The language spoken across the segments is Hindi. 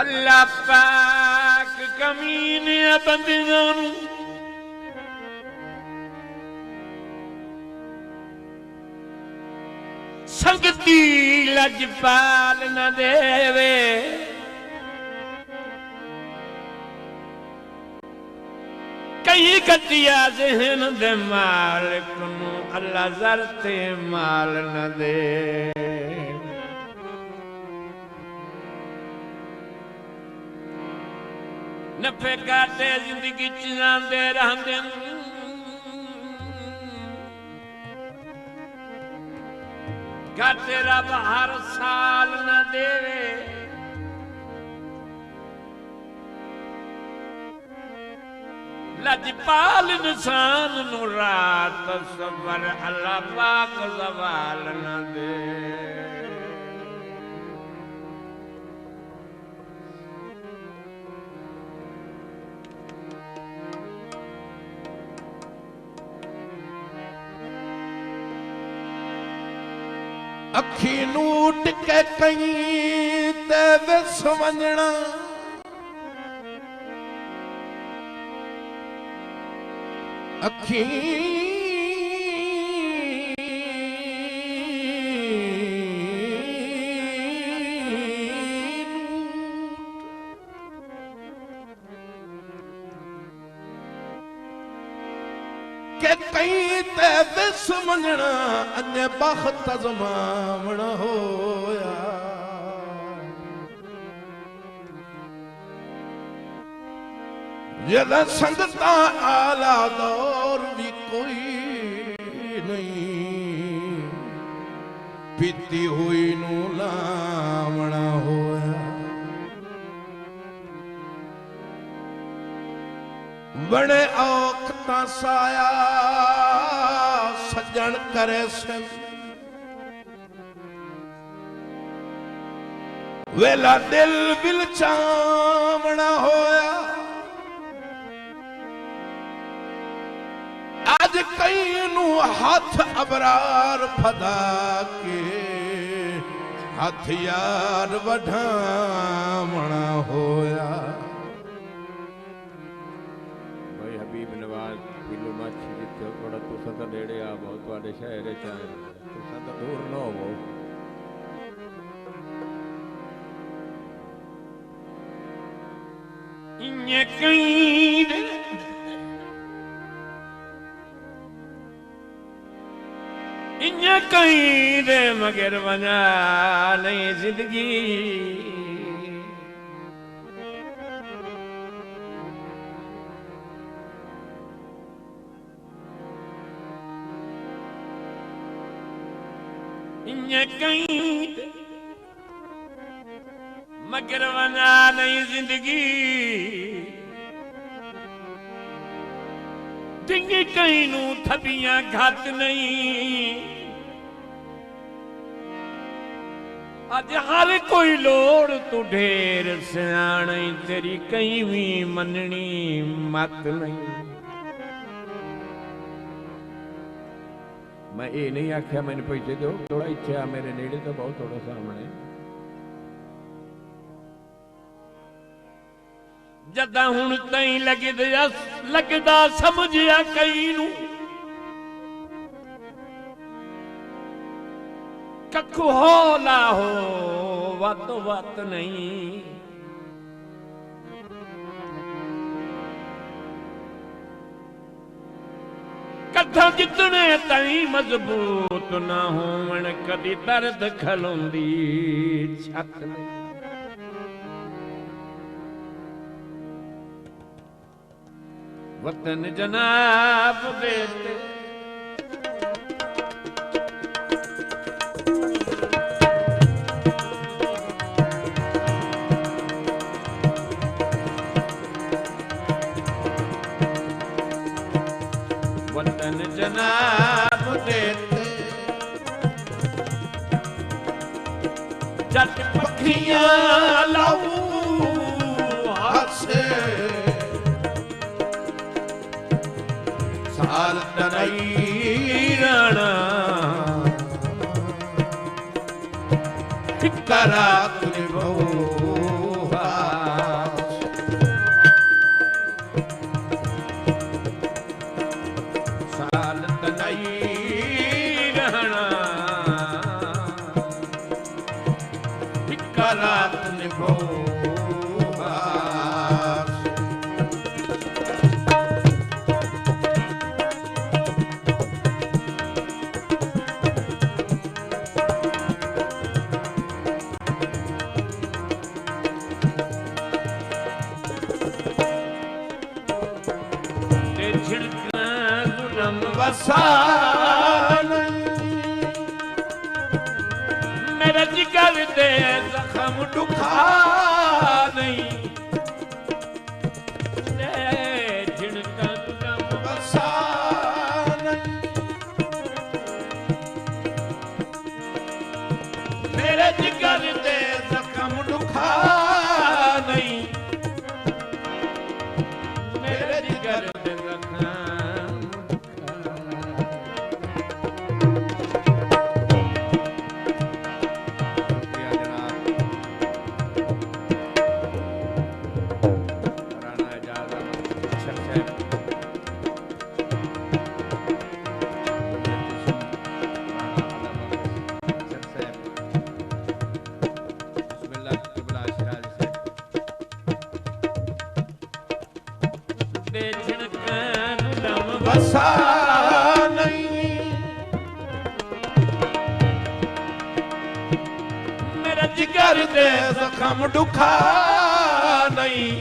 अल्लाह पाक कमीने बंदियां नूं संगती लजपाल न देवे कई कटिया जहन दे मालिक नूं अल्लाह जरते माल न दे नफे घाटे जिंदगी च जांदे रहंदे घाटे रब हर साल न देवे लजपाल इंसान नू रात सबर अल्लाह पाक ज़वाल न दे अखी नूट के कई ते विस वंजणा अखी के कई ते विस वंजणा अन्य बख्त अज़मावण होया जदा संगता आला दौर भी कोई नहीं पीती हुई नू लावण होया बड़े औखता साया सज्जन करे सन वेला दिल बिलचावना होया आज कई नू हाथ अबरार फदा के हथियार वढावना होया थोड़ा तुसा तो नेड़े आ बहुत तुहाडे शहर च आए तुसा तो दूर न होवो इन्या कई दे मगर वना नहीं जिंदगी कहीं मगर वना नहीं जिंदगी डिंगी कहीं नू थबियां घट नहीं अज हर कोई लोड़ तू ढेर सियाणी तेरी कहीं भी मननी मत नहीं मैं ये नहीं आख्या मैंने पैसे दो थोड़ा इच्छा मेरे नेड़े तो बहुत थोड़ा सामने जदा हुण तई लगदा समझिया कई नू कखु हो ला हो वत वत नहीं कथा जितने तई मजबूत ना होवन कदी दर्द खलोंदी छत नहीं वतन जनाब देते वतन जनाब देते जट पखियां लाऊ हासे साल तनई राणा करात निभोहा साल तनई राणा करात निभोहा वसान मेरा जिगर दे जख्म दुखा नहीं झिड़का गुलाम वसान मेरे जिगर दे जख्म दुखा नहीं मेरे जिगर दे जख्म वसान मेरा जिगर दे जख्म दुखा नहीं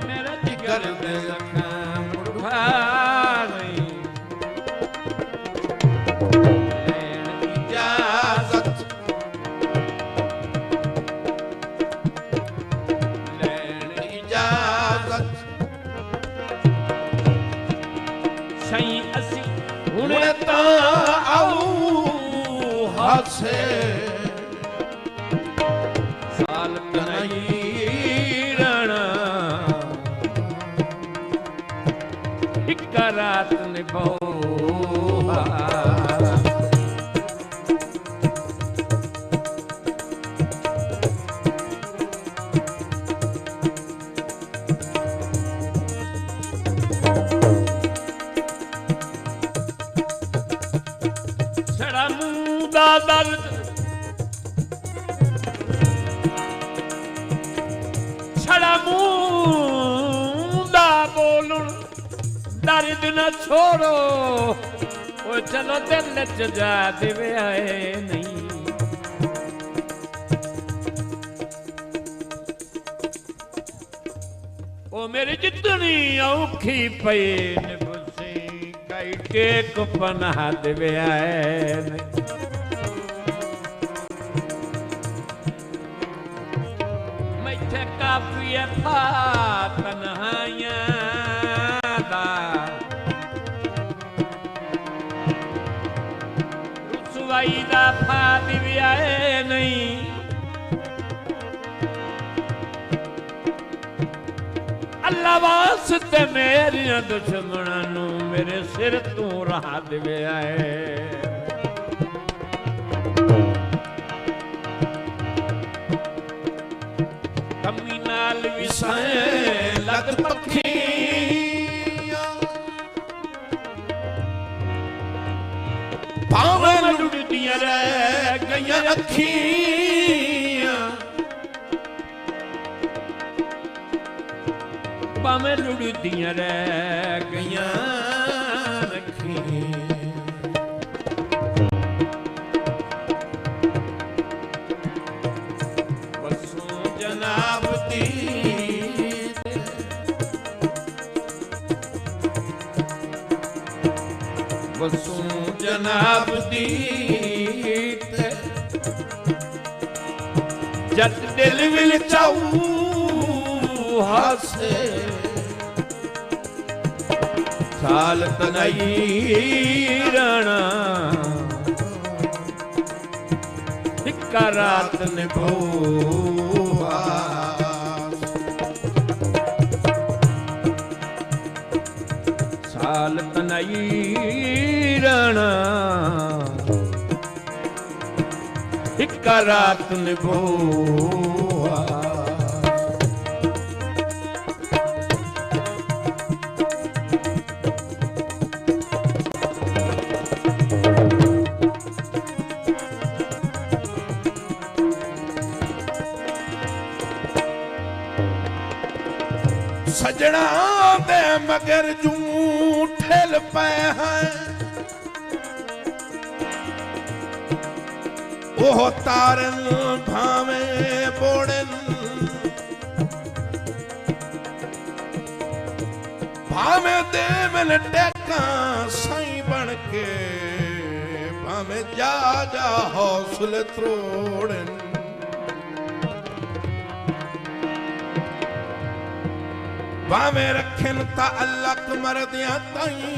मेरा जिगर दे जख्म दुखा नहीं लेन इजाजत लेन इजाजत सही असी हुण तां आऊं हासे साल तनई राणा हिक रात निभोहा छड़ा मुंह दा दर्द छड़ा मुंह दा बोलण दर्द न छोड़ो ओ चलो दिल च जा देवे आए नहीं ओ मेरी जितनी औखी पई निभसी कई टेक पनाह देवे आए नहीं मैथे काफी है फा तन्हाइयां दा रुसवाई दा फा देवे आए नहीं अल्लाह वास्ते मेरिया दुश्मनां नू मेरे सिर तू राह देवे आए कमी नाल विसाए लग पखियां भावें लुढ़दियां रह गईयां अखियां भावें लुढ़दियां रह गईयां अखियां वसों जनाब दी वसों जनाब दी जद दिल विल चाऊ हासे साल तनई राणा हिक्का रात निभोहा तनाई रहना एक रात निभोआ सजना दे मगर जू ठेल पे हैं ओह तारन भावे बोड़न भावे दे मन टेका साई बन के भावे जा जा हौसले त्रोड़न भावे रखन ता अल्लाह कमर दिया ताई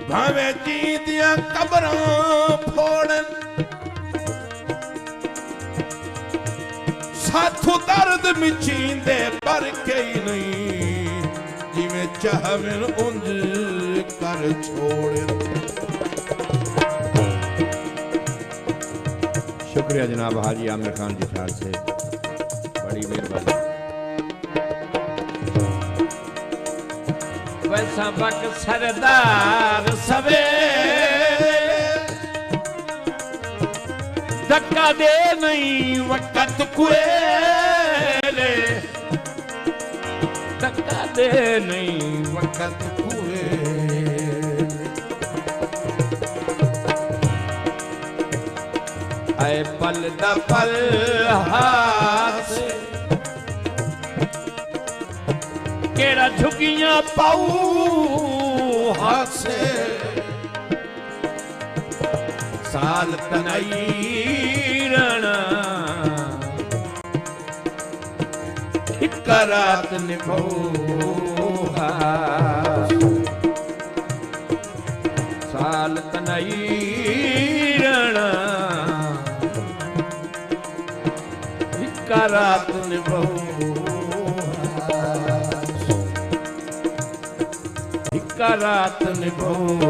भावे जी दिया कबरां फोड़न साथू दर्द मिचींदे पर कई नहीं जिमें चाहवन उंज कर छोड़न। शुक्रिया जनाब हाजी आमिर खान जी ख्याल से, बड़ी मेहरबानी। वैसा बक सरदार सवे धक्का दे नहीं वक़्त कुएले धक्का दे नहीं वक़्त कुएले आए पल दा पल हाथ केड़ा झुकियां पाऊ हाथ से साल तनाई रहना एक रात निभोगा साल तनाई रहना एक रात निभोगा एक रात निभोगा